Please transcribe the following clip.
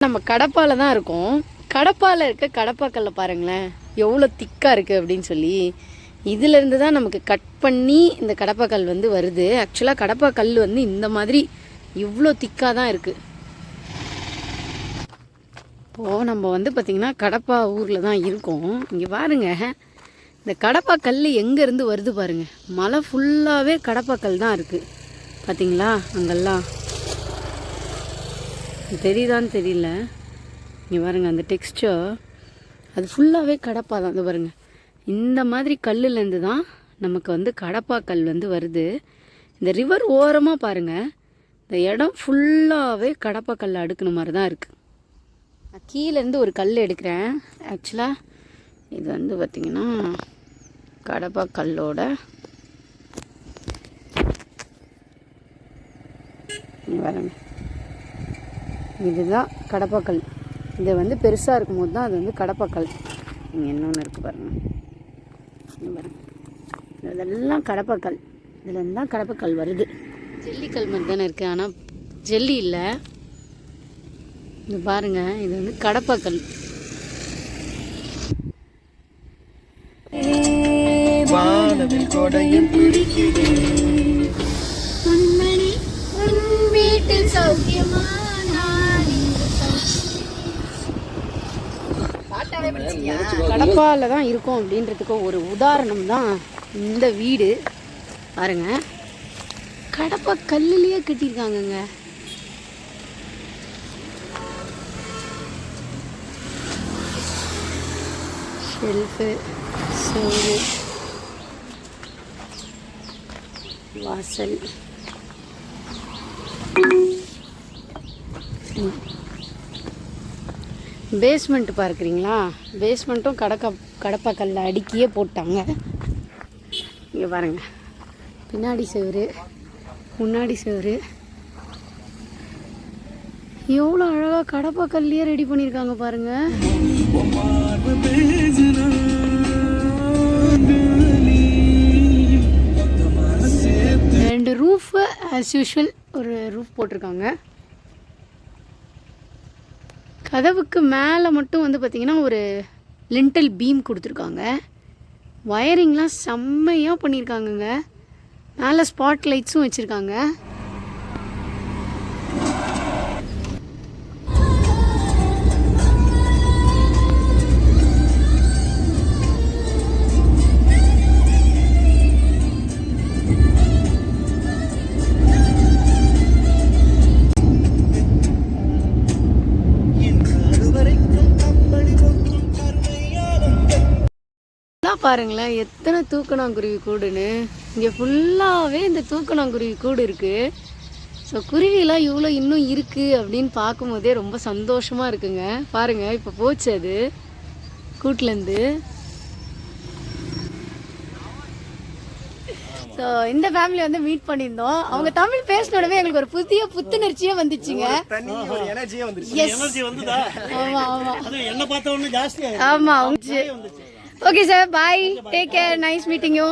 நம்ம கடப்பால தான் இருக்கோம். கடப்பால இருக்க கடப்பாக்கல்ல பாருங்களேன் எவ்வளோ திக்காக இருக்குது அப்படின்னு சொல்லி. இதிலேருந்து தான் நமக்கு கட் பண்ணி இந்த கடப்பாக்கல் வந்து வருது. ஆக்சுவலாக கடப்பாக்கல் வந்து இந்த மாதிரி இவ்வளோ திக்காக தான் இருக்குது. இப்போது நம்ம வந்து பார்த்திங்கன்னா கடப்பா ஊரில் தான் இருக்கோம். இங்கே பாருங்கள், இந்த கடப்பாக்கல் எங்கேருந்து வருது பாருங்கள். மலை ஃபுல்லாகவே கடப்பாக்கல் தான் இருக்குது. பார்த்திங்களா? அங்கெல்லாம் தெரியுதான்னு தெரியல. இங்கே பாருங்கள், அந்த டெக்ஸ்டர் அது ஃபுல்லாகவே கடப்பா தான். அது பாருங்கள், இந்த மாதிரி கல்லுலேருந்து தான் நமக்கு வந்து கடப்பா கல் வந்து வருது. இந்த ரிவர் ஓரமாக பாருங்கள், இந்த இடம் ஃபுல்லாகவே கடப்பா கல் அடுக்குன மாதிரி தான் இருக்குது. நான் கீழேருந்து ஒரு கல் எடுக்கிறேன். ஆக்சுவலாக இது வந்து பார்த்திங்கன்னா கடப்பா கல்லோட பாருங்க, இதுதான் கடப்பாக்கல். இது வந்து பெருசாக இருக்கும்போது தான் அது வந்து கடப்பாக்கல். இங்கே இன்னொன்று இருக்குது பாருங்கள், பாருங்கள், இதெல்லாம் கடப்பாக்கல். இதுலேருந்து தான் கடப்பாக்கல் வருது. ஜல்லிக்கல் மாதிரி தானே இருக்குது, ஆனால் ஜல்லி இல்லை. இது பாருங்கள், இது வந்து கடப்பாக்கல். கடப்பால தான் இருக்கும் அப்படின்றதுக்கு ஒரு உதாரணம் தான் இந்த வீடு. பாருங்க, கடப்பா கல்லுலயே கட்டியிருக்காங்கங்க. ஷெல்ஃபு, சோறு, வாசல், பேஸ்மெண்ட் பார்க்குறீங்களா? பேஸ்மெண்ட்டும் கடப்பா கல்ல அடுக்கியே போட்டாங்க. இங்கே பாருங்கள், பின்னாடி செவரு, முன்னாடி செவரு, எவ்வளோ அழகாக கடப்பா கல்லையே ரெடி பண்ணியிருக்காங்க பாருங்கள். ரெண்டு ரூஃபு ஆஸ் யூஷுவல் ஒரு ரூஃப் போட்டிருக்காங்க. கதவுக்கு மேலே மட்டும் வந்து பார்த்திங்கன்னா ஒரு லிண்டல் பீம் கொடுத்துருக்காங்க. வயரிங்லாம் செம்மையாக பண்ணியிருக்காங்கங்க. மேலே ஸ்பாட் லைட்ஸும் வச்சுருக்காங்க. பாருங்களேன், எத்தனை தூக்கணாங்குருவி கூடுன்னு. இங்கே ஃபுல்லாகவே இந்த தூக்கணாங்குருவி கூடு இருக்குது. ஸோ குருவிலாம் இவ்வளோ இன்னும் இருக்குது அப்படின்னு பார்க்கும்போதே ரொம்ப சந்தோஷமாக இருக்குங்க. பாருங்கள், இப்போ போச்சு அது கூட்டிலேருந்து. ஸோ இந்த ஃபேமிலி வந்து மீட் பண்ணியிருந்தோம். அவங்க தமிழ் பேசினோடவே எங்களுக்கு ஒரு புதிய புத்துணர்ச்சியே வந்துச்சுங்க. ஆமாம். Okay sir, bye, take care, nice meeting you.